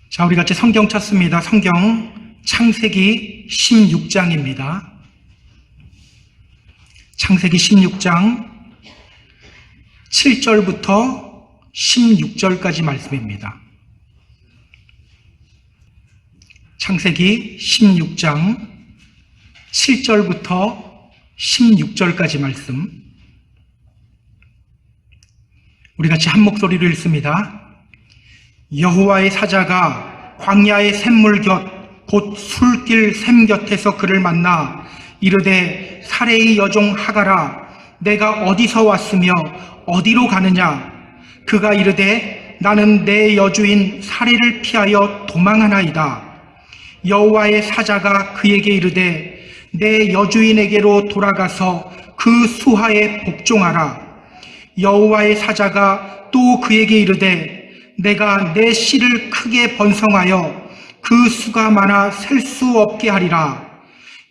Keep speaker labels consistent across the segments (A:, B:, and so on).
A: 자, 우리 같이 성경 찾습니다. 성경 창세기 16장입니다. 창세기 16장 7절부터 16절까지 말씀입니다. 창세기 16장 7절부터 16절까지 말씀. 우리 같이 한 목소리로 읽습니다. 여호와의 사자가 광야의 샘물 곁 곧 술길 샘 곁에서 그를 만나 이르되 사레의 여종 하갈아 내가 어디서 왔으며 어디로 가느냐. 그가 이르되 나는 내 여주인 사레를 피하여 도망하나이다. 여호와의 사자가 그에게 이르되 내 여주인에게로 돌아가서 그 수하에 복종하라. 여호와의 사자가 또 그에게 이르되 내가 내 씨를 크게 번성하여 그 수가 많아 셀 수 없게 하리라.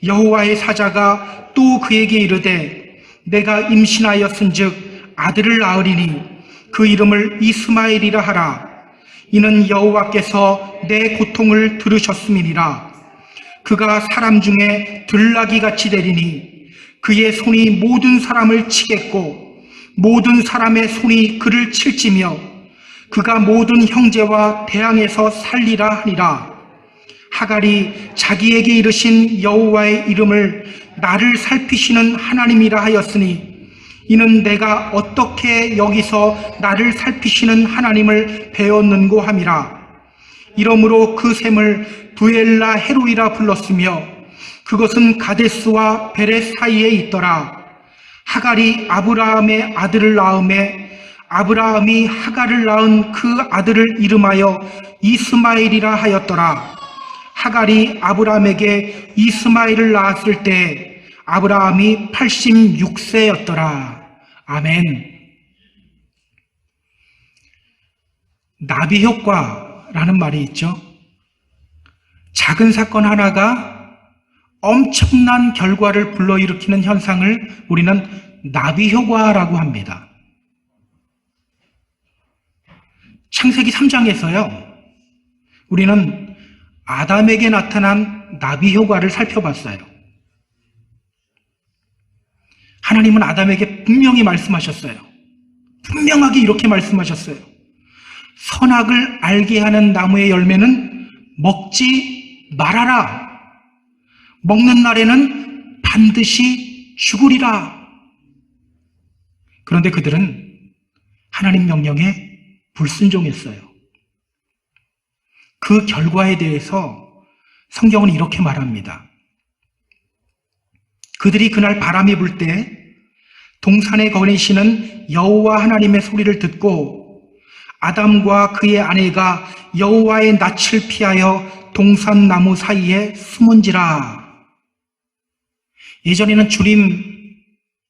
A: 여호와의 사자가 또 그에게 이르되 내가 임신하였은즉 아들을 낳으리니 그 이름을 이스마엘이라 하라. 이는 여호와께서 내 고통을 들으셨음이니라. 그가 사람 중에 들나귀 같이 되리니 그의 손이 모든 사람을 치겠고 모든 사람의 손이 그를 칠지며 그가 모든 형제와 대항에서 살리라 하니라. 하갈이 자기에게 이르신 여호와의 이름을 나를 살피시는 하나님이라 하였으니 이는 내가 어떻게 여기서 나를 살피시는 하나님을 배웠는고 함이라. 이러므로 그 샘을 부엘라 헤로이라 불렀으며 그것은 가데스와 베렛 사이에 있더라. 하갈이 아브라함의 아들을 낳음에 아브라함이 하갈을 낳은 그 아들을 이름하여 이스마엘이라 하였더라. 하갈이 아브라함에게 이스마엘을 낳았을 때 아브라함이 86세였더라. 아멘. 나비 효과라는 말이 있죠. 작은 사건 하나가 엄청난 결과를 불러일으키는 현상을 우리는 나비 효과라고 합니다. 창세기 3장에서요, 우리는 아담에게 나타난 나비 효과를 살펴봤어요. 하나님은 아담에게 분명히 말씀하셨어요. 분명하게 이렇게 말씀하셨어요. 선악을 알게 하는 나무의 열매는 먹지 말아라. 먹는 날에는 반드시 죽으리라. 그런데 그들은 하나님 명령에 불순종했어요. 그 결과에 대해서 성경은 이렇게 말합니다. 그들이 그날 바람이 불 때 동산에 거니시는 여호와 하나님의 소리를 듣고 아담과 그의 아내가 여호와의 낯을 피하여 동산 나무 사이에 숨은지라. 예전에는 주님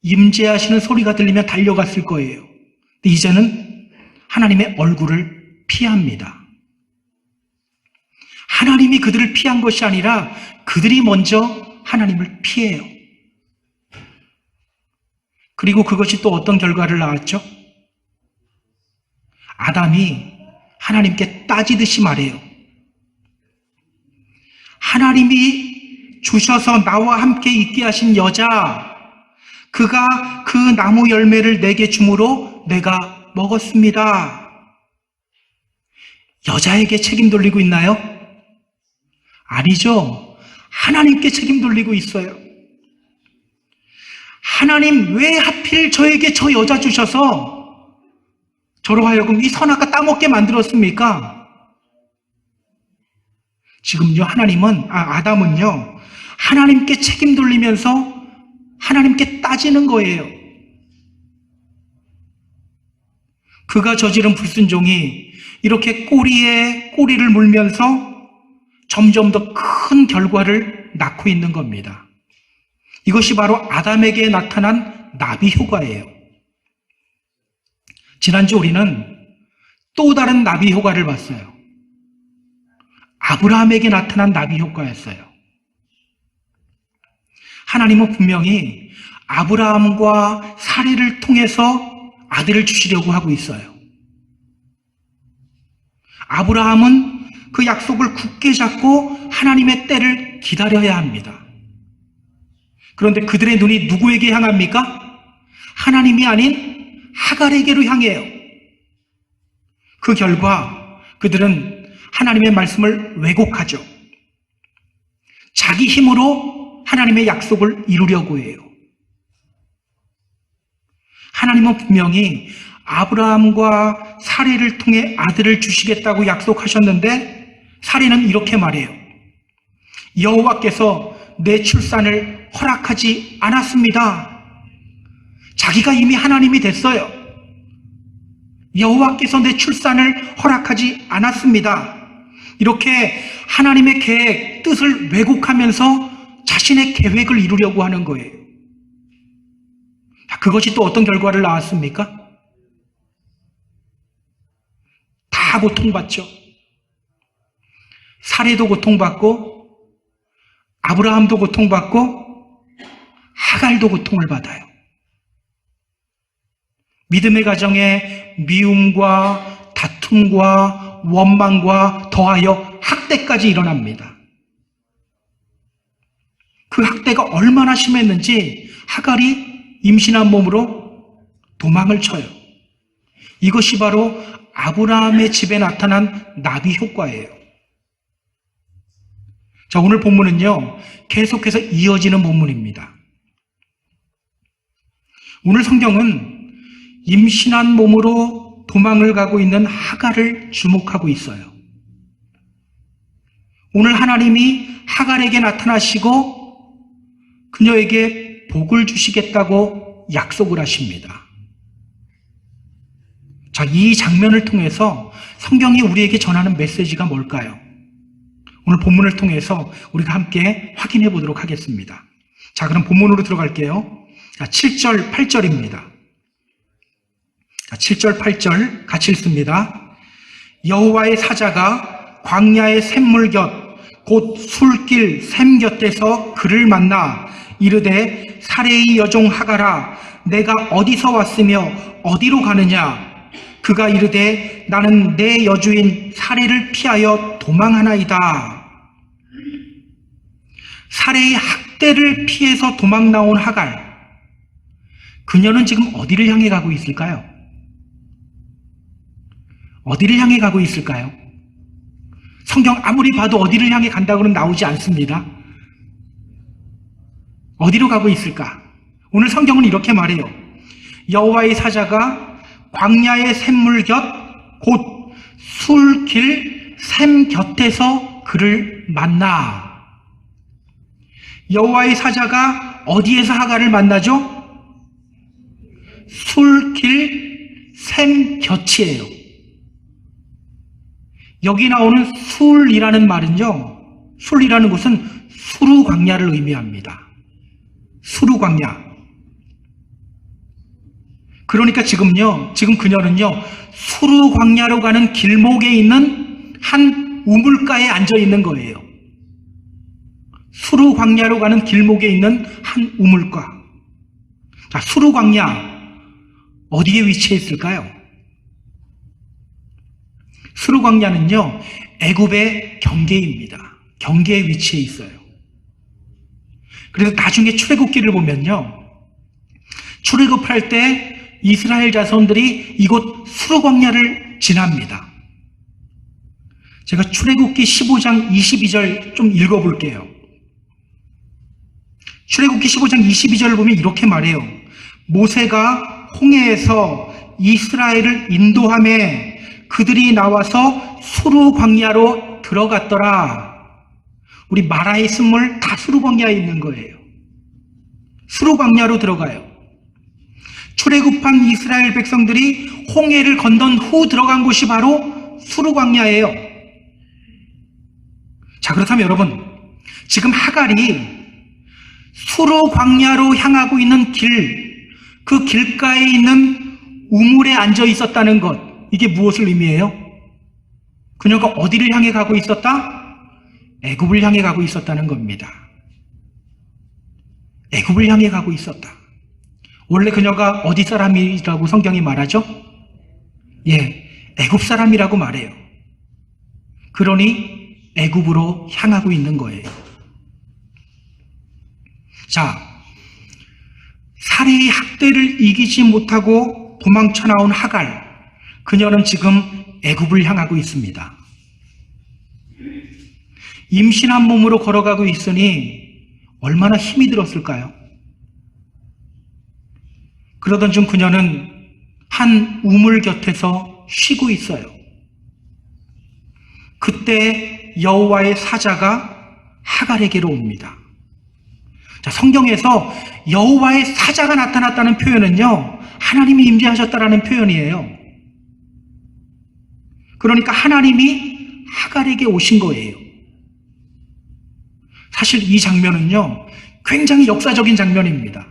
A: 임재하시는 소리가 들리면 달려갔을 거예요. 근데 이제는 하나님의 얼굴을 피합니다. 하나님이 그들을 피한 것이 아니라 그들이 먼저 하나님을 피해요. 그리고 그것이 또 어떤 결과를 낳았죠? 아담이 하나님께 따지듯이 말해요. 하나님이 주셔서 나와 함께 있게 하신 여자, 그가 그 나무 열매를 내게 주므로 내가 먹었습니다. 여자에게 책임 돌리고 있나요? 아니죠. 하나님께 책임 돌리고 있어요. 하나님 왜 하필 저에게 저 여자 주셔서 저로 하여금 이 선악과 따먹게 만들었습니까? 지금요, 아담은요, 하나님께 책임 돌리면서 하나님께 따지는 거예요. 그가 저지른 불순종이 이렇게 꼬리에 꼬리를 물면서 점점 더 큰 결과를 낳고 있는 겁니다. 이것이 바로 아담에게 나타난 나비 효과예요. 지난주 우리는 또 다른 나비 효과를 봤어요. 아브라함에게 나타난 나비 효과였어요. 하나님은 분명히 아브라함과 사례를 통해서 아들을 주시려고 하고 있어요. 아브라함은 그 약속을 굳게 잡고 하나님의 때를 기다려야 합니다. 그런데 그들의 눈이 누구에게 향합니까? 하나님이 아닌 하갈에게로 향해요. 그 결과 그들은 하나님의 말씀을 왜곡하죠. 자기 힘으로 하나님의 약속을 이루려고 해요. 하나님은 분명히 아브라함과 사례를 통해 아들을 주시겠다고 약속하셨는데 사례는 이렇게 말해요. 여호와께서 내 출산을 허락하지 않았습니다. 자기가 이미 하나님이 됐어요. 여호와께서 내 출산을 허락하지 않았습니다. 이렇게 하나님의 계획, 뜻을 왜곡하면서 자신의 계획을 이루려고 하는 거예요. 그것이 또 어떤 결과를 낳았습니까? 다 고통받죠. 사례도 고통받고 아브라함도 고통받고 하갈도 고통을 받아요. 믿음의 가정에 미움과 다툼과 원망과 더하여 학대까지 일어납니다. 그 학대가 얼마나 심했는지 하갈이 임신한 몸으로 도망을 쳐요. 이것이 바로 아브라함의 집에 나타난 나비 효과예요. 자, 오늘 본문은요, 계속해서 이어지는 본문입니다. 오늘 성경은 임신한 몸으로 도망을 가고 있는 하갈을 주목하고 있어요. 오늘 하나님이 하갈에게 나타나시고 그녀에게 복을 주시겠다고 약속을 하십니다. 자, 이 장면을 통해서 성경이 우리에게 전하는 메시지가 뭘까요? 오늘 본문을 통해서 우리가 함께 확인해 보도록 하겠습니다. 자, 그럼 본문으로 들어갈게요. 자, 7절, 8절입니다. 자, 7절, 8절 같이 읽습니다. 여호와의 사자가 광야의 샘물 곁 곧 술길 샘 곁에서 그를 만나 이르되 사레의 여종 하갈아 내가 어디서 왔으며 어디로 가느냐? 그가 이르되 나는 내 여주인 사레를 피하여 도망하나이다. 사레의 학대를 피해서 도망 나온 하갈. 그녀는 지금 어디를 향해 가고 있을까요? 어디를 향해 가고 있을까요? 성경 아무리 봐도 어디를 향해 간다고는 나오지 않습니다. 어디로 가고 있을까? 오늘 성경은 이렇게 말해요. 여호와의 사자가 광야의 샘물 곁 곧 술길 샘 곁에서 그를 만나. 여호와의 사자가 어디에서 하갈을 만나죠? 술길 샘 곁이에요. 여기 나오는 술이라는 말은요, 술이라는 곳은 수루 광야를 의미합니다. 수루 광야. 그러니까 지금 그녀는요, 수루 광야로 가는 길목에 있는 한 우물가에 앉아 있는 거예요. 수루 광야로 가는 길목에 있는 한 우물가. 자, 수루 광야 어디에 위치해 있을까요? 수루 광야는요, 애굽의 경계입니다. 경계에 위치해 있어요. 그래서 나중에 출애굽기를 보면요, 출애굽할 때 이스라엘 자손들이 이곳 수루 광야를 지납니다. 제가 출애굽기 15장 22절 좀 읽어볼게요. 출애굽기 15장 22절을 보면 이렇게 말해요. 모세가 홍해에서 이스라엘을 인도하며 그들이 나와서 수루 광야로 들어갔더라. 우리 마라의 샘물 다 수루 광야에 있는 거예요. 수루 광야로 들어가요. 출애굽한 이스라엘 백성들이 홍해를 건넌 후 들어간 곳이 바로 수루 광야예요. 자, 그렇다면 여러분, 지금 하갈이 수루 광야로 향하고 있는 그 길가에 있는 우물에 앉아 있었다는 것, 이게 무엇을 의미해요? 그녀가 어디를 향해 가고 있었다? 애굽을 향해 가고 있었다는 겁니다. 애굽을 향해 가고 있었다. 원래 그녀가 어디 사람이라고 성경이 말하죠? 예, 애굽 사람이라고 말해요. 그러니 애굽으로 향하고 있는 거예요. 자, 사례의 학대를 이기지 못하고 도망쳐 나온 하갈, 그녀는 지금 애굽을 향하고 있습니다. 임신한 몸으로 걸어가고 있으니 얼마나 힘이 들었을까요? 그러던 중 그녀는 한 우물 곁에서 쉬고 있어요. 그때 여호와의 사자가 하갈에게로 옵니다. 자, 성경에서 여호와의 사자가 나타났다는 표현은요, 하나님이 임재하셨다라는 표현이에요. 그러니까 하나님이 하갈에게 오신 거예요. 사실 이 장면은요, 굉장히 역사적인 장면입니다.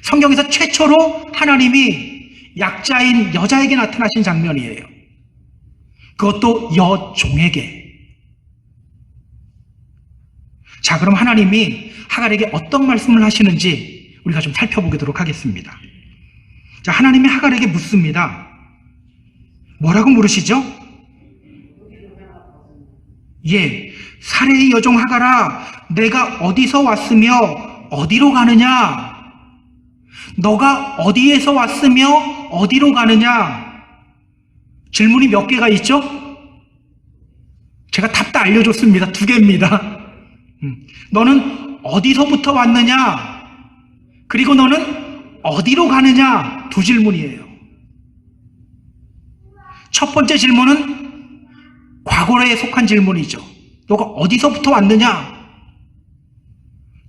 A: 성경에서 최초로 하나님이 약자인 여자에게 나타나신 장면이에요. 그것도 여종에게. 자, 그럼 하나님이 하갈에게 어떤 말씀을 하시는지 우리가 좀 살펴보도록 하겠습니다. 자, 하나님이 하갈에게 묻습니다. 뭐라고 물으시죠? 예, 사레의 여종 하갈아, 내가 어디서 왔으며 어디로 가느냐? 너가 어디에서 왔으며 어디로 가느냐? 질문이 몇 개가 있죠? 제가 답 다 알려줬습니다. 2개입니다. 너는 어디서부터 왔느냐? 그리고 너는 어디로 가느냐? 2질문이에요. 첫 번째 질문은 과거에 속한 질문이죠. 너가 어디서부터 왔느냐?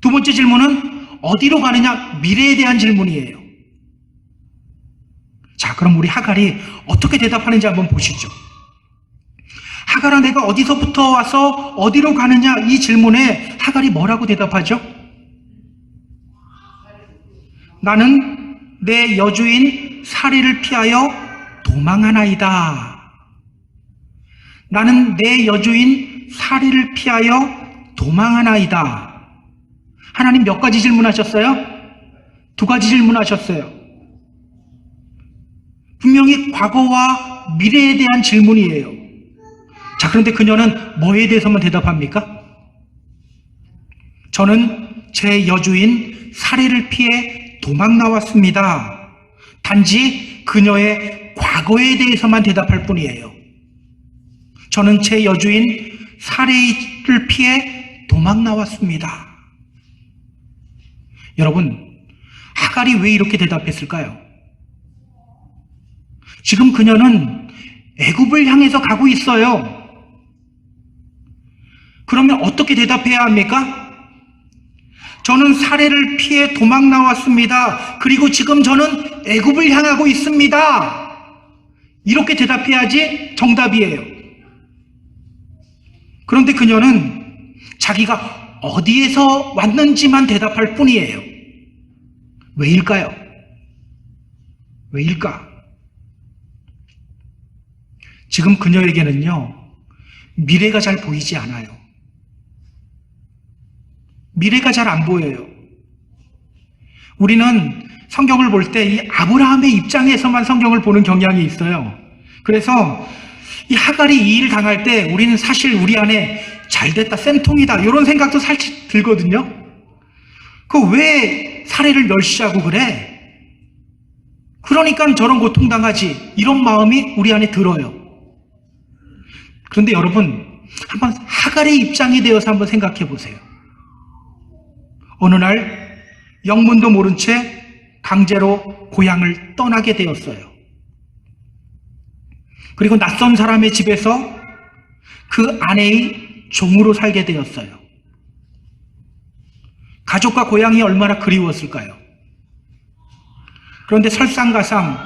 A: 두 번째 질문은 어디로 가느냐? 미래에 대한 질문이에요. 자, 그럼 우리 하갈이 어떻게 대답하는지 한번 보시죠. 하갈아, 내가 어디서부터 와서 어디로 가느냐? 이 질문에 하갈이 뭐라고 대답하죠? 나는 내 여주인 사리를 피하여 도망하나이다. 나는 내 여주인 사리를 피하여 도망하나이다. 하나님 몇 가지 질문하셨어요? 2가지 질문하셨어요. 분명히 과거와 미래에 대한 질문이에요. 자, 그런데 그녀는 뭐에 대해서만 대답합니까? 저는 제 여주인 사례를 피해 도망 나왔습니다. 단지 그녀의 과거에 대해서만 대답할 뿐이에요. 저는 제 여주인 사례를 피해 도망 나왔습니다. 여러분, 하갈이 왜 이렇게 대답했을까요? 지금 그녀는 애굽을 향해서 가고 있어요. 그러면 어떻게 대답해야 합니까? 저는 사례를 피해 도망 나왔습니다. 그리고 지금 저는 애굽을 향하고 있습니다. 이렇게 대답해야지 정답이에요. 그런데 그녀는 자기가 어디에서 왔는지만 대답할 뿐이에요. 왜일까요? 왜일까? 지금 그녀에게는요, 미래가 잘 보이지 않아요. 미래가 잘 안 보여요. 우리는 성경을 볼 때 이 아브라함의 입장에서만 성경을 보는 경향이 있어요. 그래서 이 하갈이 이 일을 당할 때 우리는 사실 우리 안에 잘됐다, 쌤통이다 이런 생각도 살짝 들거든요. 그 왜 사례를 멸시하고 그래? 그러니까 저런 고통당하지, 이런 마음이 우리 안에 들어요. 그런데 여러분, 한번 하갈의 입장이 되어서 한번 생각해 보세요. 어느 날 영문도 모른 채 강제로 고향을 떠나게 되었어요. 그리고 낯선 사람의 집에서 그 아내의 종으로 살게 되었어요. 가족과 고향이 얼마나 그리웠을까요? 그런데 설상가상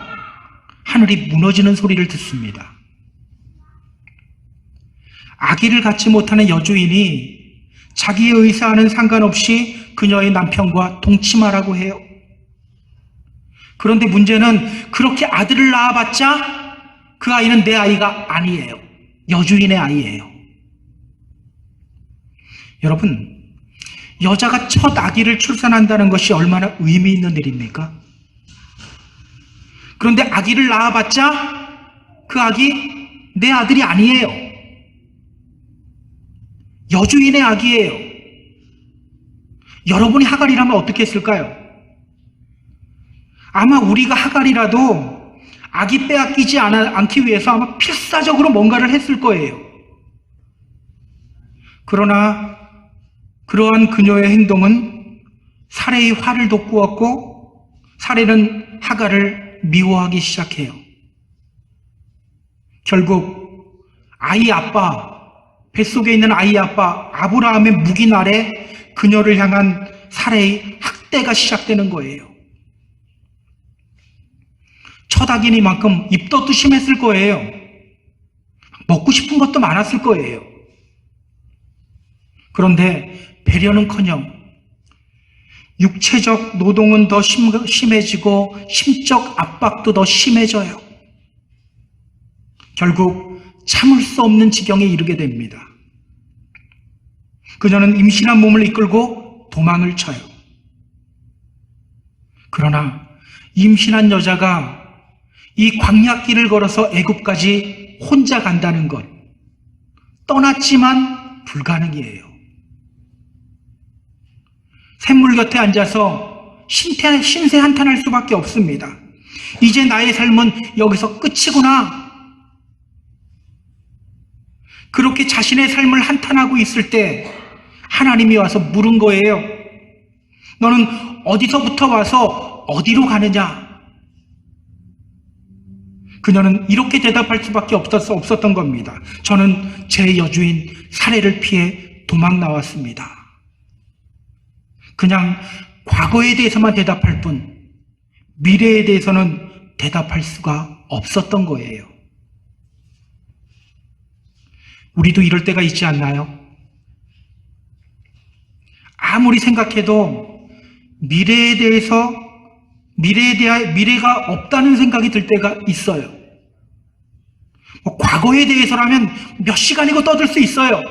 A: 하늘이 무너지는 소리를 듣습니다. 아기를 갖지 못하는 여주인이 자기의 의사와는 상관없이 그녀의 남편과 동침하라고 해요. 그런데 문제는 그렇게 아들을 낳아봤자 그 아이는 내 아이가 아니에요. 여주인의 아이예요. 여러분, 여자가 첫 아기를 출산한다는 것이 얼마나 의미 있는 일입니까? 그런데 아기를 낳아봤자 그 아기 내 아들이 아니에요. 여주인의 악이에요. 여러분이 하갈이라면 어떻게 했을까요? 아마 우리가 하갈이라도 악이 빼앗기지 않기 위해서 아마 필사적으로 뭔가를 했을 거예요. 그러나 그러한 그녀의 행동은 사레의 화를 돋구었고 사레는 하갈을 미워하기 시작해요. 결국 아이 아빠, 뱃속에 있는 아이 아빠 아브라함의 묵인 아래 그녀를 향한 사레의 학대가 시작되는 거예요. 첫 악인이만큼 입덧도 심했을 거예요. 먹고 싶은 것도 많았을 거예요. 그런데 배려는커녕 육체적 노동은 더 심해지고 심적 압박도 더 심해져요. 결국 참을 수 없는 지경에 이르게 됩니다. 그녀는 임신한 몸을 이끌고 도망을 쳐요. 그러나 임신한 여자가 이 광야길을 걸어서 애굽까지 혼자 간다는 것, 떠났지만 불가능이에요. 샘물 곁에 앉아서 신세 한탄할 수밖에 없습니다. 이제 나의 삶은 여기서 끝이구나. 그렇게 자신의 삶을 한탄하고 있을 때 하나님이 와서 물은 거예요. 너는 어디서부터 와서 어디로 가느냐? 그녀는 이렇게 대답할 수밖에 없었던 겁니다. 저는 제 여주인 사레를 피해 도망 나왔습니다. 그냥 과거에 대해서만 대답할 뿐 미래에 대해서는 대답할 수가 없었던 거예요. 우리도 이럴 때가 있지 않나요? 아무리 생각해도 미래가 없다는 생각이 들 때가 있어요. 과거에 대해서라면 몇 시간이고 떠들 수 있어요.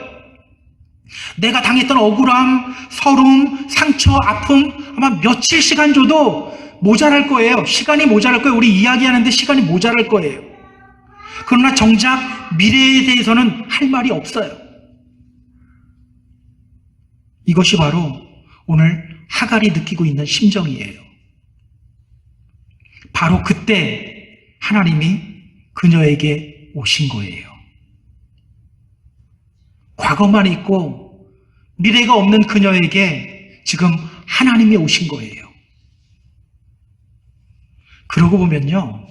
A: 내가 당했던 억울함, 서름, 상처, 아픔 아마 며칠 시간 줘도 모자랄 거예요. 시간이 모자랄 거예요. 우리 이야기하는데 시간이 모자랄 거예요. 그러나 정작 미래에 대해서는 할 말이 없어요. 이것이 바로 오늘 하갈이 느끼고 있는 심정이에요. 바로 그때 하나님이 그녀에게 오신 거예요. 과거만 있고 미래가 없는 그녀에게 지금 하나님이 오신 거예요. 그러고 보면요,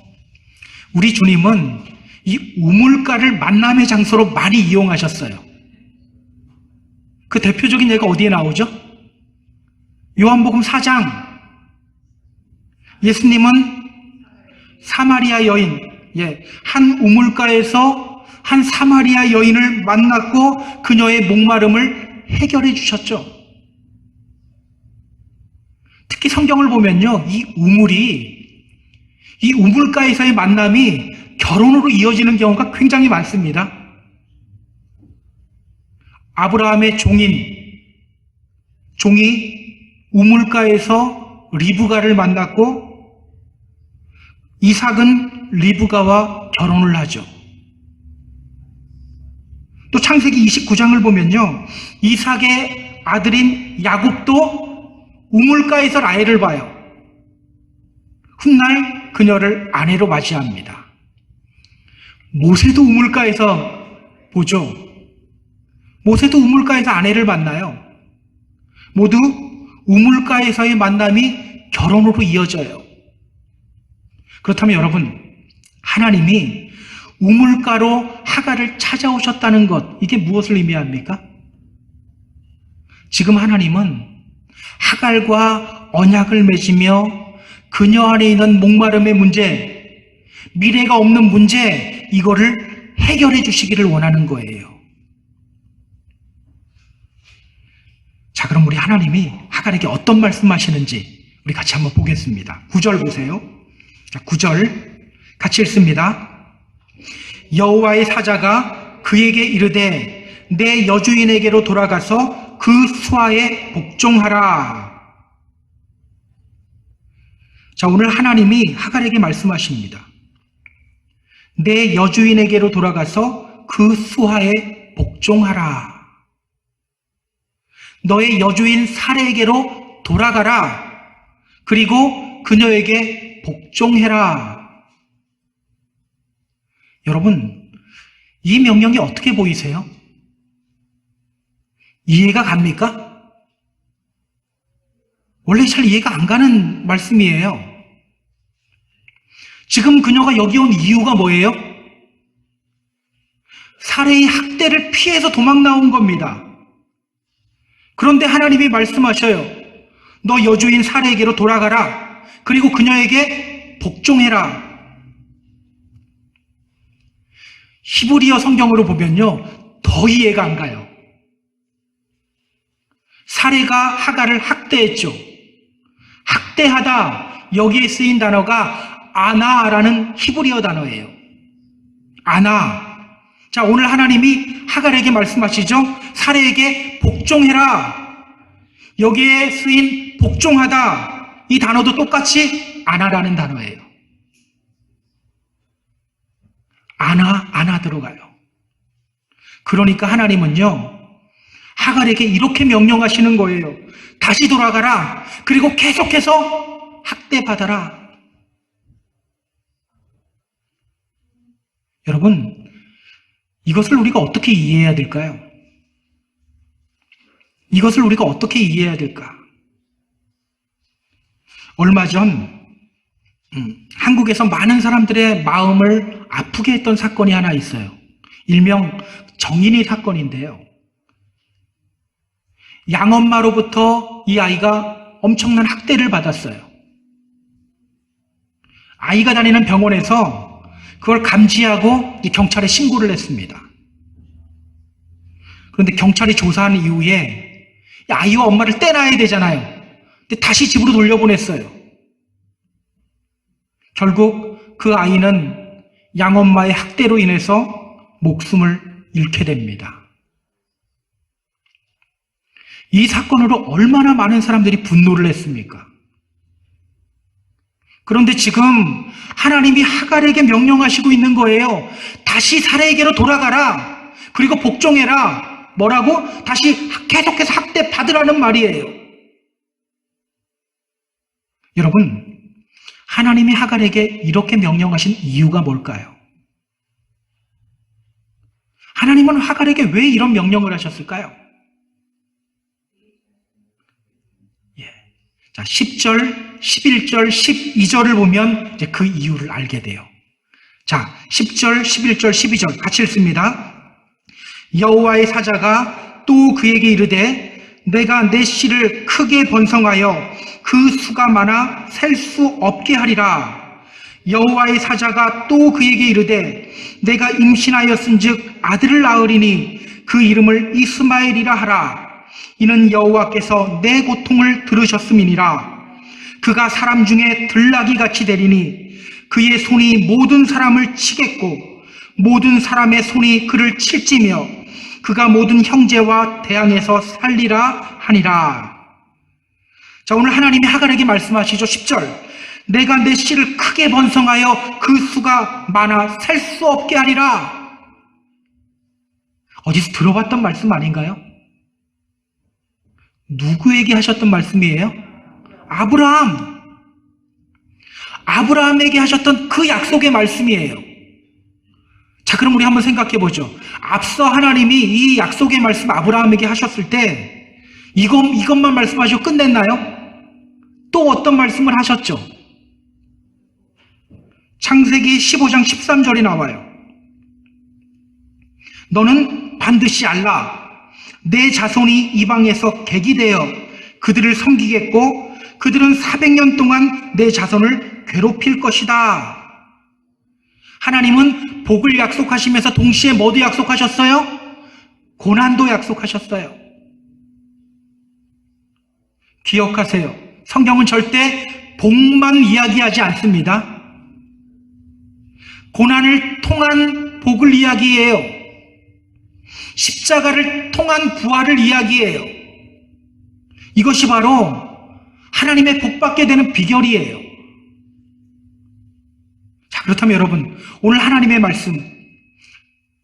A: 우리 주님은 이 우물가를 만남의 장소로 많이 이용하셨어요. 그 대표적인 예가 어디에 나오죠? 요한복음 4장. 예수님은 사마리아 여인, 한 우물가에서 한 사마리아 여인을 만났고 그녀의 목마름을 해결해 주셨죠. 특히 성경을 보면요, 이 우물가에서의 만남이 결혼으로 이어지는 경우가 굉장히 많습니다. 아브라함의 종이 우물가에서 리브가를 만났고 이삭은 리브가와 결혼을 하죠. 또 창세기 29장을 보면요, 이삭의 아들인 야곱도 우물가에서 라헬을 봐요. 훗날 그녀를 아내로 맞이합니다. 모세도 우물가에서 보죠. 모세도 우물가에서 아내를 만나요. 모두 우물가에서의 만남이 결혼으로 이어져요. 그렇다면 여러분, 하나님이 우물가로 하갈을 찾아오셨다는 것, 이게 무엇을 의미합니까? 지금 하나님은 하갈과 언약을 맺으며 그녀 안에 있는 목마름의 문제, 미래가 없는 문제, 이거를 해결해 주시기를 원하는 거예요. 자, 그럼 우리 하나님이 하갈에게 어떤 말씀하시는지 우리 같이 한번 보겠습니다. 9절 보세요. 자, 9절 같이 읽습니다. 여호와의 사자가 그에게 이르되 내 여주인에게로 돌아가서 그 수하에 복종하라. 자, 오늘 하나님이 하갈에게 말씀하십니다. 내 여주인에게로 돌아가서 그 수하에 복종하라. 너의 여주인 사레에게로 돌아가라. 그리고 그녀에게 복종해라. 여러분, 이 명령이 어떻게 보이세요? 이해가 갑니까? 원래 잘 이해가 안 가는 말씀이에요. 지금 그녀가 여기 온 이유가 뭐예요? 사례의 학대를 피해서 도망 나온 겁니다. 그런데 하나님이 말씀하셔요. 너 여주인 사례에게로 돌아가라. 그리고 그녀에게 복종해라. 히브리어 성경으로 보면요, 더 이해가 안 가요. 사례가 하갈을 학대했죠. 학대하다, 여기에 쓰인 단어가 아나라는 히브리어 단어예요. 아나. 자, 오늘 하나님이 하갈에게 말씀하시죠. 사례에게 복종해라. 여기에 쓰인 복종하다, 이 단어도 똑같이 아나라는 단어예요. 아나 들어가요. 그러니까 하나님은요, 하갈에게 이렇게 명령하시는 거예요. 다시 돌아가라. 그리고 계속해서 학대받아라. 여러분, 이것을 우리가 어떻게 이해해야 될까요? 이것을 우리가 어떻게 이해해야 될까? 얼마 전 한국에서 많은 사람들의 마음을 아프게 했던 사건이 하나 있어요. 일명 정인이 사건인데요. 양엄마로부터 이 아이가 엄청난 학대를 받았어요. 아이가 다니는 병원에서 그걸 감지하고 경찰에 신고를 했습니다. 그런데 경찰이 조사한 이후에 아이와 엄마를 떼놔야 되잖아요. 근데 다시 집으로 돌려보냈어요. 결국 그 아이는 양엄마의 학대로 인해서 목숨을 잃게 됩니다. 이 사건으로 얼마나 많은 사람들이 분노를 했습니까? 그런데 지금 하나님이 하갈에게 명령하시고 있는 거예요. 다시 사례에게로 돌아가라. 그리고 복종해라. 뭐라고? 다시 계속해서 학대 받으라는 말이에요. 여러분, 하나님이 하갈에게 이렇게 명령하신 이유가 뭘까요? 하나님은 하갈에게 왜 이런 명령을 하셨을까요? 자, 10절, 11절, 12절을 보면 이제 그 이유를 알게 돼요. 자, 10절, 11절, 12절 같이 읽습니다. 여호와의 사자가 또 그에게 이르되 내가 내 씨를 크게 번성하여 그 수가 많아 셀 수 없게 하리라. 여호와의 사자가 또 그에게 이르되 내가 임신하였은즉 아들을 낳으리니 그 이름을 이스마엘이라 하라. 이는 여호와께서 내 고통을 들으셨음이니라. 그가 사람 중에 들나귀같이 되리니 그의 손이 모든 사람을 치겠고 모든 사람의 손이 그를 칠지며 그가 모든 형제와 대항해서 살리라 하니라. 자, 오늘 하나님이 하갈에게 말씀하시죠. 10절. 내가 내 씨를 크게 번성하여 그 수가 많아 셀 수 없게 하리라. 어디서 들어봤던 말씀 아닌가요? 누구에게 하셨던 말씀이에요? 아브라함에게 하셨던 그 약속의 말씀이에요. 자, 그럼 우리 한번 생각해 보죠. 앞서 하나님이 이 약속의 말씀 아브라함에게 하셨을 때 이것만 말씀하시고 끝냈나요? 또 어떤 말씀을 하셨죠? 창세기 15장 13절이 나와요. 너는 반드시 알라. 내 자손이 이방에서 객이 되어 그들을 섬기겠고 그들은 400년 동안 내 자손을 괴롭힐 것이다. 하나님은 복을 약속하시면서 동시에 뭐도 약속하셨어요? 고난도 약속하셨어요. 기억하세요. 성경은 절대 복만 이야기하지 않습니다. 고난을 통한 복을 이야기해요. 십자가를 통한 부활을 이야기해요. 이것이 바로 하나님의 복받게 되는 비결이에요. 자, 그렇다면 여러분, 오늘 하나님의 말씀,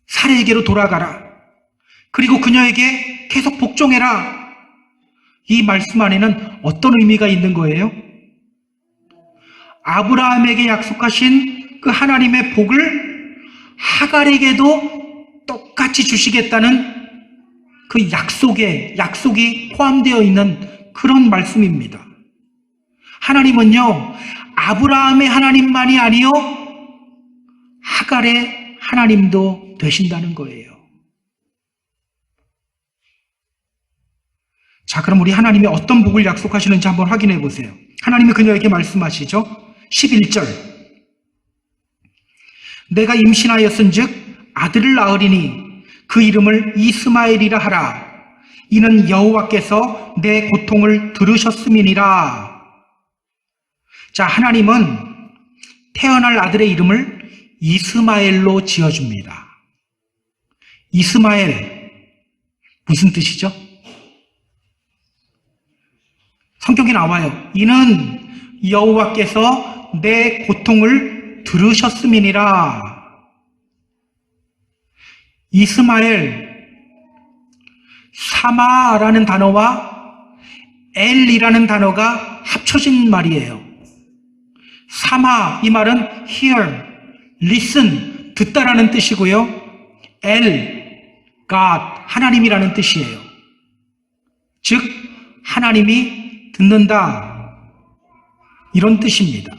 A: 사례에게로 돌아가라. 그리고 그녀에게 계속 복종해라. 이 말씀 안에는 어떤 의미가 있는 거예요? 아브라함에게 약속하신 그 하나님의 복을 하갈에게도 똑같이 주시겠다는 그 약속이 포함되어 있는 그런 말씀입니다. 하나님은요, 아브라함의 하나님만이 아니요, 하갈의 하나님도 되신다는 거예요. 자, 그럼 우리 하나님이 어떤 복을 약속하시는지 한번 확인해 보세요. 하나님이 그녀에게 말씀하시죠. 11절. 내가 임신하였은즉 아들을 낳으리니 그 이름을 이스마엘이라 하라. 이는 여호와께서 내 고통을 들으셨음이니라. 자, 하나님은 태어날 아들의 이름을 이스마엘로 지어줍니다. 이스마엘, 무슨 뜻이죠? 성경에 나와요. 이는 여호와께서 내 고통을 들으셨음이니라. 이스마엘, 사마라는 단어와 엘이라는 단어가 합쳐진 말이에요. 사마, 이 말은 hear, listen, 듣다라는 뜻이고요. 엘, God, 하나님이라는 뜻이에요. 즉, 하나님이 듣는다, 이런 뜻입니다.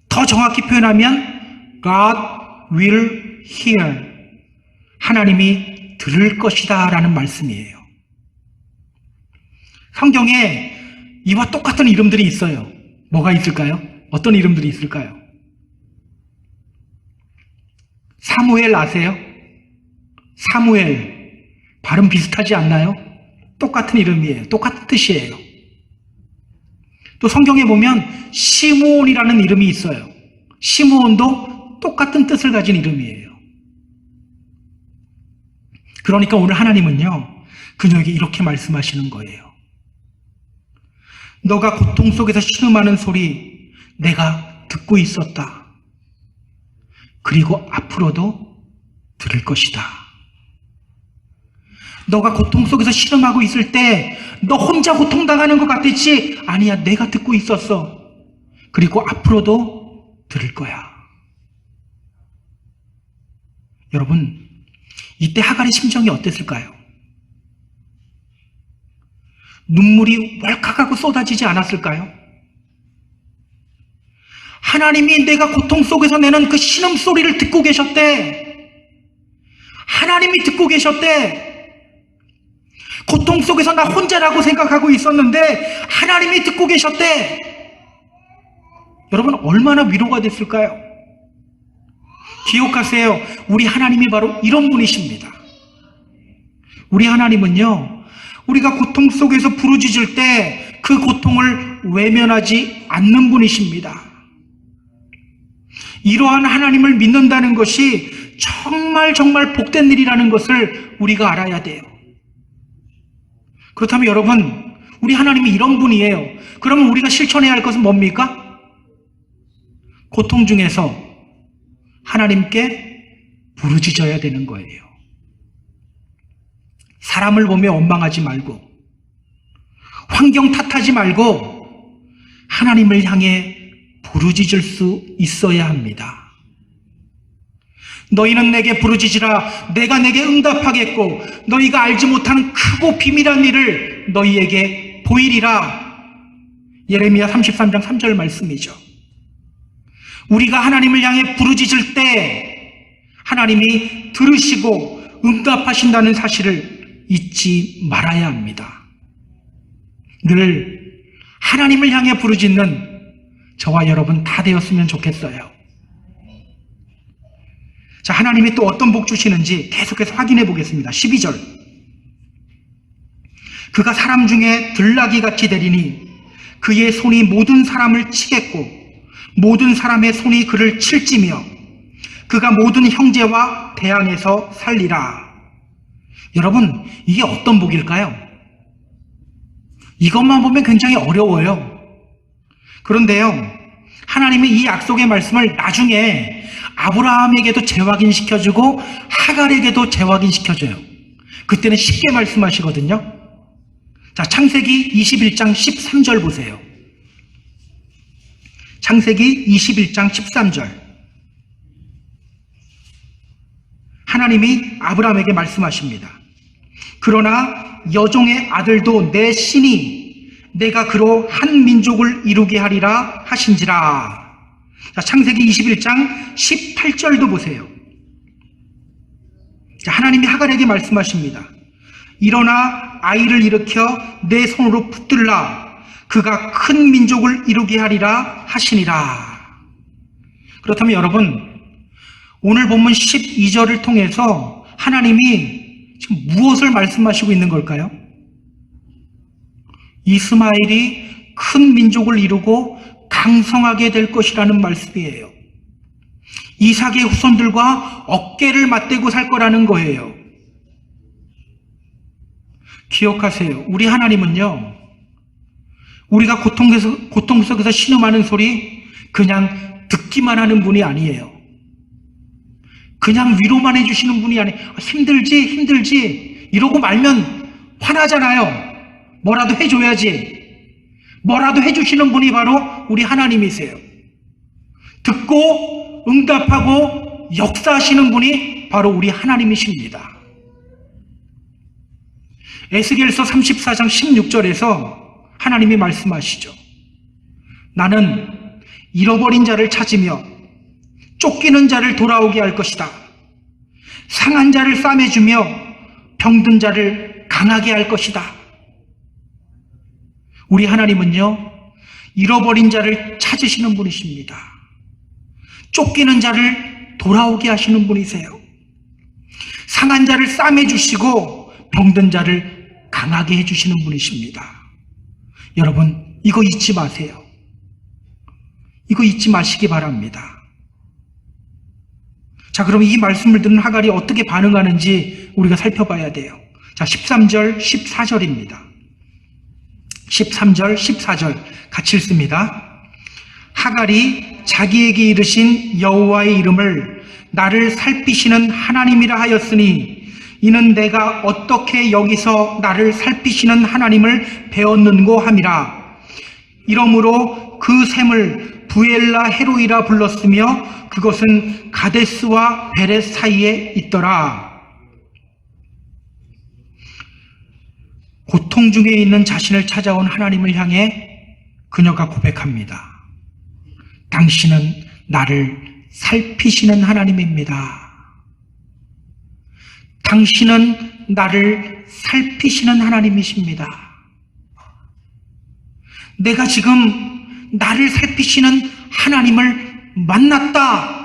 A: 더 정확히 표현하면 God will hear, 하나님이 들을 것이다 라는 말씀이에요. 성경에 이와 똑같은 이름들이 있어요. 뭐가 있을까요? 어떤 이름들이 있을까요? 사무엘 아세요? 사무엘, 발음 비슷하지 않나요? 똑같은 이름이에요. 똑같은 뜻이에요. 또 성경에 보면 시므온이라는 이름이 있어요. 시므온도 똑같은 뜻을 가진 이름이에요. 그러니까 오늘 하나님은요, 그녀에게 이렇게 말씀하시는 거예요. 너가 고통 속에서 신음하는 소리 내가 듣고 있었다. 그리고 앞으로도 들을 것이다. 너가 고통 속에서 신음하고 있을 때 너 혼자 고통당하는 것 같았지? 아니야, 내가 듣고 있었어. 그리고 앞으로도 들을 거야. 여러분, 이때 하갈의 심정이 어땠을까요? 눈물이 왈칵하고 쏟아지지 않았을까요? 하나님이 내가 고통 속에서 내는 그 신음소리를 듣고 계셨대. 하나님이 듣고 계셨대. 고통 속에서 나 혼자라고 생각하고 있었는데 하나님이 듣고 계셨대. 여러분, 얼마나 위로가 됐을까요? 기억하세요. 우리 하나님이 바로 이런 분이십니다. 우리 하나님은요, 우리가 고통 속에서 부르짖을 때 그 고통을 외면하지 않는 분이십니다. 이러한 하나님을 믿는다는 것이 정말 복된 일이라는 것을 우리가 알아야 돼요. 그렇다면 여러분, 우리 하나님이 이런 분이에요. 그러면 우리가 실천해야 할 것은 뭡니까? 고통 중에서 하나님께 부르짖어야 되는 거예요. 사람을 보며 원망하지 말고, 환경 탓하지 말고 하나님을 향해 부르짖을 수 있어야 합니다. 너희는 내게 부르짖으라. 내가 내게 응답하겠고 너희가 알지 못하는 크고 비밀한 일을 너희에게 보이리라. 예레미야 33장 3절 말씀이죠. 우리가 하나님을 향해 부르짖을 때 하나님이 들으시고 응답하신다는 사실을 잊지 말아야 합니다. 늘 하나님을 향해 부르짖는 저와 여러분 다 되었으면 좋겠어요. 자, 하나님이 또 어떤 복 주시는지 계속해서 확인해 보겠습니다. 12절. 그가 사람 중에 들나귀 같이 되리니 그의 손이 모든 사람을 치겠고 모든 사람의 손이 그를 칠지며 그가 모든 형제와 대항해서 살리라. 여러분, 이게 어떤 복일까요? 이것만 보면 굉장히 어려워요. 그런데요, 하나님이 이 약속의 말씀을 나중에 아브라함에게도 재확인시켜주고 하갈에게도 재확인시켜줘요. 그때는 쉽게 말씀하시거든요. 자, 창세기 21장 13절 보세요. 창세기 21장 13절. 하나님이 아브라함에게 말씀하십니다. 그러나 여종의 아들도 내 신이 내가 그로 한 민족을 이루게 하리라 하신지라. 자, 창세기 21장 18절도 보세요. 자, 하나님이 하갈에게 말씀하십니다. 일어나 아이를 일으켜 내 손으로 붙들라. 그가 큰 민족을 이루게 하리라 하시니라. 그렇다면 여러분, 오늘 본문 12절을 통해서 하나님이 지금 무엇을 말씀하시고 있는 걸까요? 이스마엘이 큰 민족을 이루고 강성하게 될 것이라는 말씀이에요. 이삭의 후손들과 어깨를 맞대고 살 거라는 거예요. 기억하세요. 우리 하나님은요, 우리가 고통 속에서 신음하는 소리 그냥 듣기만 하는 분이 아니에요. 그냥 위로만 해주시는 분이 아니에요. 힘들지 이러고 말면 화나잖아요. 뭐라도 해줘야지. 뭐라도 해주시는 분이 바로 우리 하나님이세요. 듣고 응답하고 역사하시는 분이 바로 우리 하나님이십니다. 에스겔서 34장 16절에서 하나님이 말씀하시죠. 나는 잃어버린 자를 찾으며 쫓기는 자를 돌아오게 할 것이다. 상한 자를 싸매주며 병든 자를 강하게 할 것이다. 우리 하나님은요, 잃어버린 자를 찾으시는 분이십니다. 쫓기는 자를 돌아오게 하시는 분이세요. 상한 자를 싸매주시고 병든 자를 강하게 해주시는 분이십니다. 여러분, 이거 잊지 마세요. 이거 잊지 마시기 바랍니다. 자, 그럼 이 말씀을 듣는 하갈이 어떻게 반응하는지 우리가 살펴봐야 돼요. 자, 13절, 14절입니다. 13절, 14절 같이 읽습니다. 하갈이 자기에게 이르신 여호와의 이름을 나를 살피시는 하나님이라 하였으니 이는 내가 어떻게 여기서 나를 살피시는 하나님을 배웠는고 함이라. 이러므로 그 샘을 부엘라 헤로이라 불렀으며 그것은 가데스와 베렛 사이에 있더라. 고통 중에 있는 자신을 찾아온 하나님을 향해 그녀가 고백합니다. 당신은 나를 살피시는 하나님입니다. 당신은 나를 살피시는 하나님이십니다. 내가 지금 나를 살피시는 하나님을 만났다.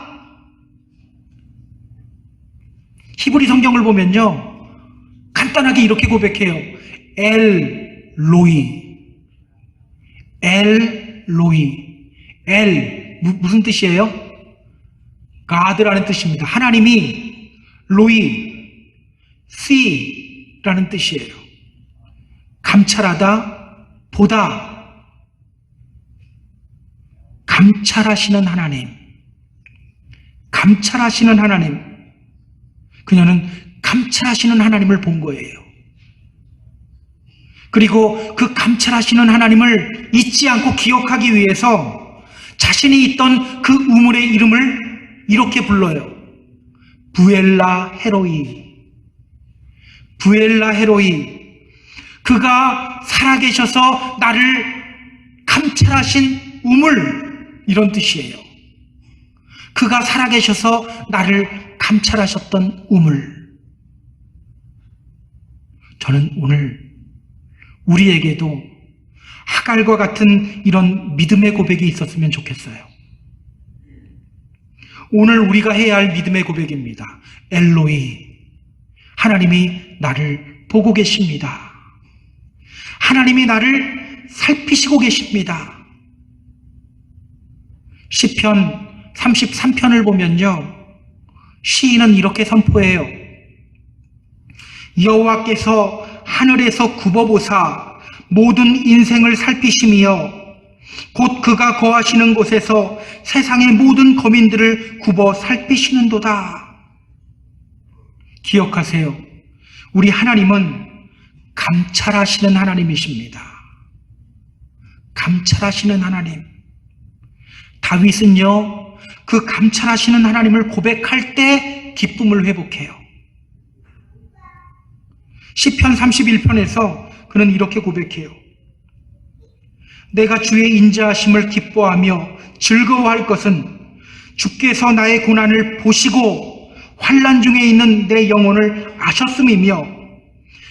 A: 히브리 성경을 보면요, 간단하게 이렇게 고백해요. 엘로이. 무슨 뜻이에요? God라는 뜻입니다. 하나님이 로이, see라는 뜻이에요. 감찰하다, 보다. 감찰하시는 하나님. 감찰하시는 하나님. 그녀는 감찰하시는 하나님을 본 거예요. 그리고 그 감찰하시는 하나님을 잊지 않고 기억하기 위해서 자신이 있던 그 우물의 이름을 이렇게 불러요. 부엘라 헤로이. 부엘라 헤로이. 그가 살아계셔서 나를 감찰하신 우물, 이런 뜻이에요. 그가 살아계셔서 나를 감찰하셨던 우물. 저는 오늘 우리에게도 하갈과 같은 이런 믿음의 고백이 있었으면 좋겠어요. 오늘 우리가 해야 할 믿음의 고백입니다. 엘로이. 하나님이 나를 보고 계십니다. 하나님이 나를 살피시고 계십니다. 시편 33편을 보면요, 시인은 이렇게 선포해요. 여호와께서 하늘에서 굽어보사 모든 인생을 살피시며 곧 그가 거하시는 곳에서 세상의 모든 거민들을 굽어 살피시는도다. 기억하세요. 우리 하나님은 감찰하시는 하나님이십니다. 감찰하시는 하나님. 다윗은요, 그 감찰하시는 하나님을 고백할 때 기쁨을 회복해요. 시편 31편에서 그는 이렇게 고백해요. 내가 주의 인자하심을 기뻐하며 즐거워할 것은 주께서 나의 고난을 보시고 환난 중에 있는 내 영혼을 아셨음이며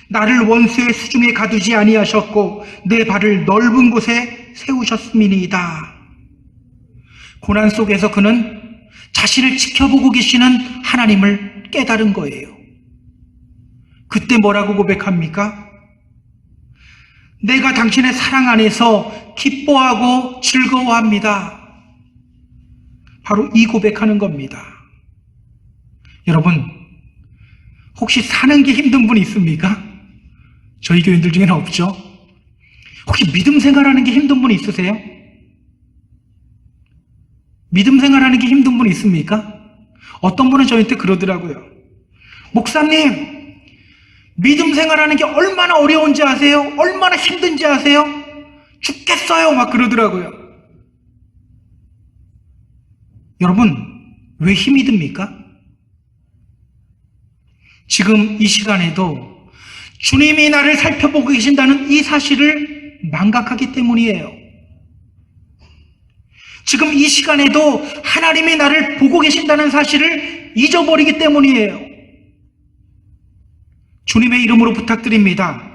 A: 나를 원수의 수중에 가두지 아니하셨고 내 발을 넓은 곳에 세우셨음이니이다. 고난 속에서 그는 자신을 지켜보고 계시는 하나님을 깨달은 거예요. 그때 뭐라고 고백합니까? 내가 당신의 사랑 안에서 기뻐하고 즐거워합니다. 바로 이 고백하는 겁니다. 여러분, 혹시 사는 게 힘든 분 있습니까? 저희 교인들 중에는 없죠? 혹시 믿음 생활하는 게 힘든 분 있으세요? 믿음 생활하는 게 힘든 분 있습니까? 어떤 분은 저한테 그러더라고요. 목사님, 믿음 생활하는 게 얼마나 어려운지 아세요? 얼마나 힘든지 아세요? 죽겠어요. 막 그러더라고요. 여러분, 왜 힘이 듭니까? 지금 이 시간에도 주님이 나를 살펴보고 계신다는 이 사실을 망각하기 때문이에요. 지금 이 시간에도 하나님이 나를 보고 계신다는 사실을 잊어버리기 때문이에요. 주님의 이름으로 부탁드립니다.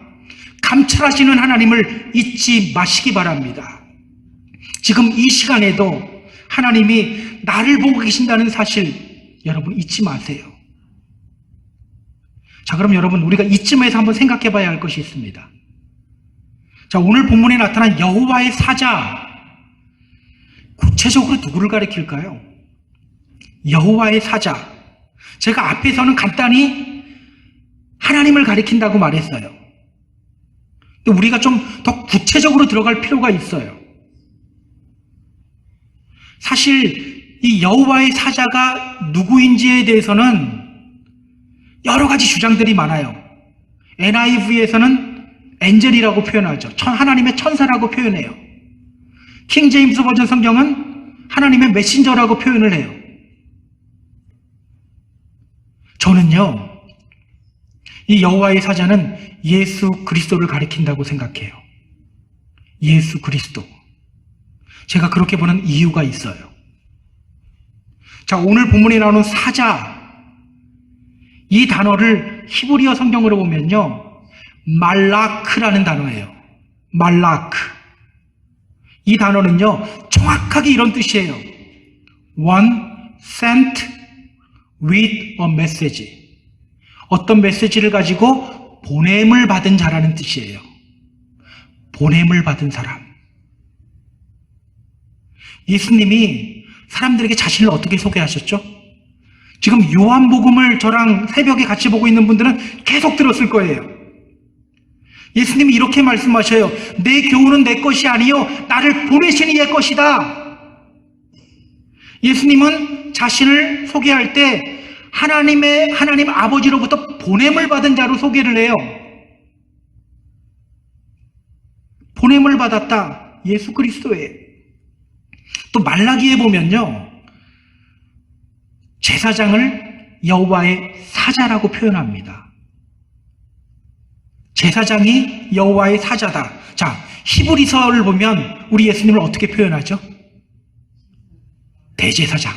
A: 감찰하시는 하나님을 잊지 마시기 바랍니다. 지금 이 시간에도 하나님이 나를 보고 계신다는 사실 여러분 잊지 마세요. 자, 그럼 여러분 우리가 이쯤에서 한번 생각해 봐야 할 것이 있습니다. 자, 오늘 본문에 나타난 여호와의 사자, 구체적으로 누구를 가리킬까요? 여호와의 사자. 제가 앞에서는 간단히 하나님을 가리킨다고 말했어요. 근데 우리가 좀 더 구체적으로 들어갈 필요가 있어요. 사실 이 여호와의 사자가 누구인지에 대해서는 여러 가지 주장들이 많아요. NIV에서는 엔젤이라고 표현하죠. 하나님의 천사라고 표현해요. 킹 제임스 버전 성경은 하나님의 메신저라고 표현을 해요. 저는요, 이 여호와의 사자는 예수 그리스도를 가리킨다고 생각해요. 예수 그리스도. 제가 그렇게 보는 이유가 있어요. 자, 오늘 본문에 나오는 사자, 이 단어를 히브리어 성경으로 보면요, 말라크라는 단어예요. 말라크. 이 단어는요, 정확하게 이런 뜻이에요. One sent with a message. 어떤 메시지를 가지고 보냄을 받은 자라는 뜻이에요. 보냄을 받은 사람. 예수님이 사람들에게 자신을 어떻게 소개하셨죠? 지금 요한복음을 저랑 새벽에 같이 보고 있는 분들은 계속 들었을 거예요. 예수님이 이렇게 말씀하셔요. 내 교훈은 내 것이 아니요 나를 보내신 이의 것이다. 예수님은 자신을 소개할 때 하나님 아버지로부터 보냄을 받은 자로 소개를 해요. 보냄을 받았다. 예수 그리스도예요. 또 말라기에 보면요, 제사장을 여호와의 사자라고 표현합니다. 제사장이 여호와의 사자다. 자, 히브리서를 보면 우리 예수님을 어떻게 표현하죠? 대제사장.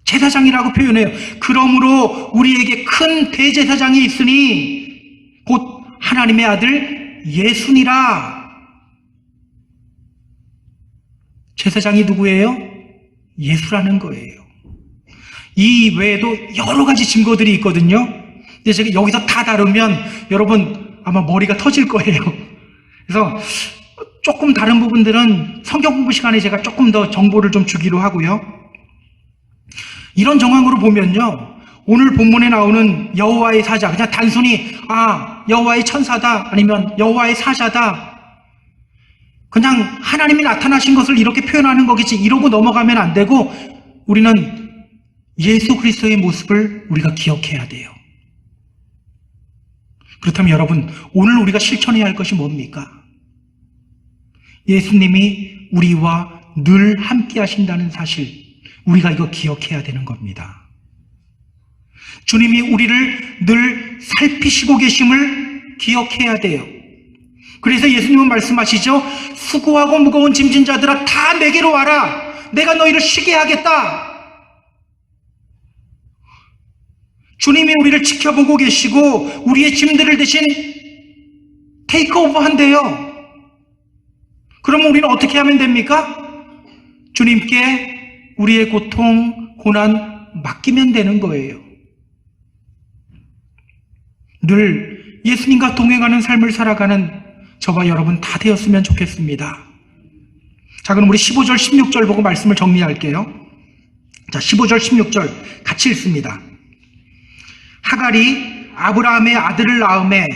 A: 제사장이라고 표현해요. 그러므로 우리에게 큰 대제사장이 있으니 곧 하나님의 아들 예수니라. 제사장이 누구예요? 예수라는 거예요. 이 외에도 여러 가지 증거들이 있거든요. 근데 제가 여기서 다 다루면 여러분 아마 머리가 터질 거예요. 그래서 조금 다른 부분들은 성경 공부 시간에 제가 조금 더 정보를 좀 주기로 하고요. 이런 정황으로 보면요, 오늘 본문에 나오는 여호와의 사자, 그냥 단순히 여호와의 천사다, 아니면 여호와의 사자다, 그냥 하나님이 나타나신 것을 이렇게 표현하는 거겠지, 이러고 넘어가면 안 되고 우리는 예수 그리스도의 모습을 우리가 기억해야 돼요. 그렇다면 여러분, 오늘 우리가 실천해야 할 것이 뭡니까? 예수님이 우리와 늘 함께 하신다는 사실, 우리가 이거 기억해야 되는 겁니다. 주님이 우리를 늘 살피시고 계심을 기억해야 돼요. 그래서 예수님은 말씀하시죠. 수고하고 무거운 짐진 자들아 다 내게로 와라. 내가 너희를 쉬게 하겠다. 주님이 우리를 지켜보고 계시고 우리의 짐들을 대신 테이크오버 한대요. 그러면 우리는 어떻게 하면 됩니까? 주님께 우리의 고통, 고난 맡기면 되는 거예요. 늘 예수님과 동행하는 삶을 살아가는 저와 여러분 다 되었으면 좋겠습니다. 자, 그럼 우리 15절, 16절 보고 말씀을 정리할게요. 자, 15절, 16절 같이 읽습니다. 하갈이 아브라함의 아들을 낳음에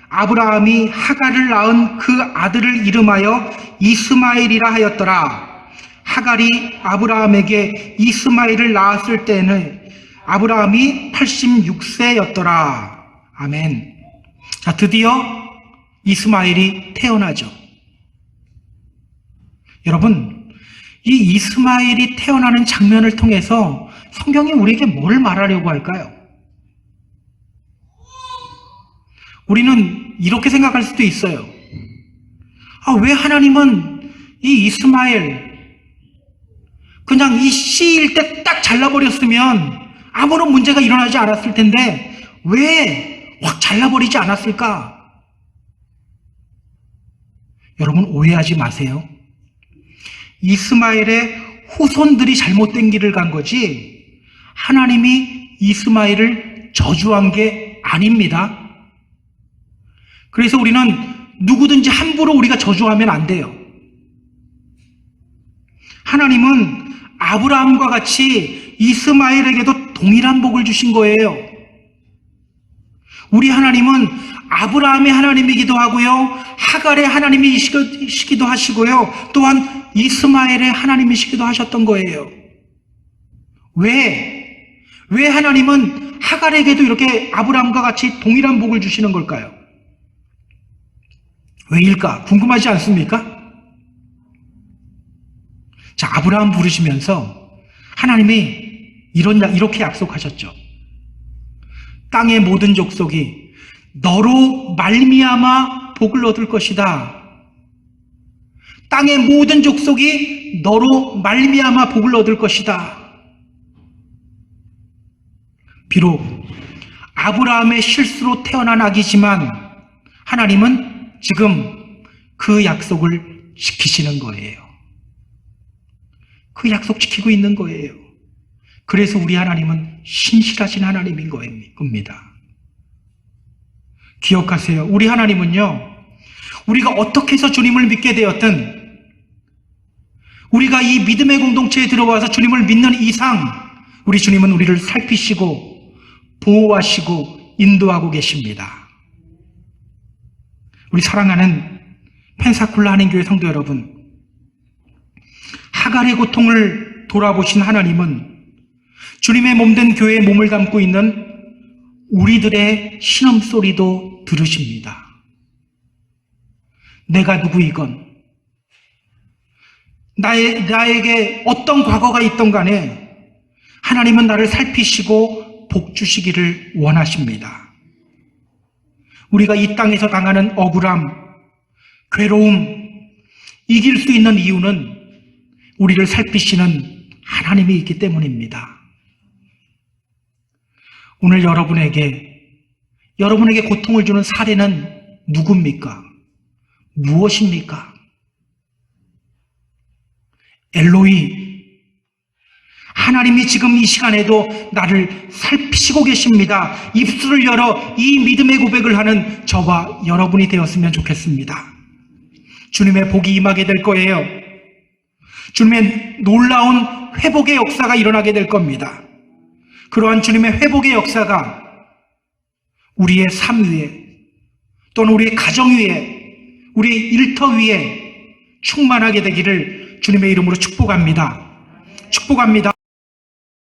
A: 아브라함이 하갈을 낳은 그 아들을 이름하여 이스마엘이라 하였더라. 하갈이 아브라함에게 이스마엘을 낳았을 때는 아브라함이 86세였더라. 아멘. 자, 드디어 이스마엘이 태어나죠. 여러분, 이 이스마엘이 태어나는 장면을 통해서 성경이 우리에게 뭘 말하려고 할까요? 우리는 이렇게 생각할 수도 있어요. 왜 하나님은 이 이스마엘 그냥 이 씨일 때 딱 잘라버렸으면 아무런 문제가 일어나지 않았을 텐데 왜 확 잘라버리지 않았을까? 여러분, 오해하지 마세요. 이스마엘의 후손들이 잘못된 길을 간 거지 하나님이 이스마엘을 저주한 게 아닙니다. 그래서 우리는 누구든지 함부로 우리가 저주하면 안 돼요. 하나님은 아브라함과 같이 이스마엘에게도 동일한 복을 주신 거예요. 우리 하나님은 아브라함의 하나님이기도 하고요, 하갈의 하나님이시기도 하시고요, 또한 이스마엘의 하나님이시기도 하셨던 거예요. 왜 하나님은 하갈에게도 이렇게 아브라함과 같이 동일한 복을 주시는 걸까요? 왜일까? 궁금하지 않습니까? 자, 아브라함 부르시면서 하나님이 이렇게 약속하셨죠. 땅의 모든 족속이 너로 말미암아 복을 얻을 것이다. 땅의 모든 족속이 너로 말미암아 복을 얻을 것이다. 비록 아브라함의 실수로 태어난 아기지만 하나님은 지금 그 약속을 지키시는 거예요. 그 약속 지키고 있는 거예요. 그래서 우리 하나님은 신실하신 하나님인 겁니다. 기억하세요. 우리 하나님은요, 우리가 어떻게 해서 주님을 믿게 되었든 우리가 이 믿음의 공동체에 들어와서 주님을 믿는 이상 우리 주님은 우리를 살피시고 보호하시고 인도하고 계십니다. 우리 사랑하는 펜사콜라 한인교회 성도 여러분, 하갈의 고통을 돌아보신 하나님은 주님의 몸된 교회에 몸을 담고 있는 우리들의 신음소리도 들으십니다. 내가 누구이건 나에게 어떤 과거가 있던 간에 하나님은 나를 살피시고 복 주시기를 원하십니다. 우리가 이 땅에서 당하는 억울함, 괴로움, 이길 수 있는 이유는 우리를 살피시는 하나님이 있기 때문입니다. 오늘 여러분에게 고통을 주는 사례는 누굽니까? 무엇입니까? 엘로이, 하나님이 지금 이 시간에도 나를 살피시고 계십니다. 입술을 열어 이 믿음의 고백을 하는 저와 여러분이 되었으면 좋겠습니다. 주님의 복이 임하게 될 거예요. 주님의 놀라운 회복의 역사가 일어나게 될 겁니다. 그러한 주님의 회복의 역사가 우리의 삶 위에 또는 우리의 가정 위에 우리의 일터 위에 충만하게 되기를 주님의 이름으로 축복합니다. 축복합니다.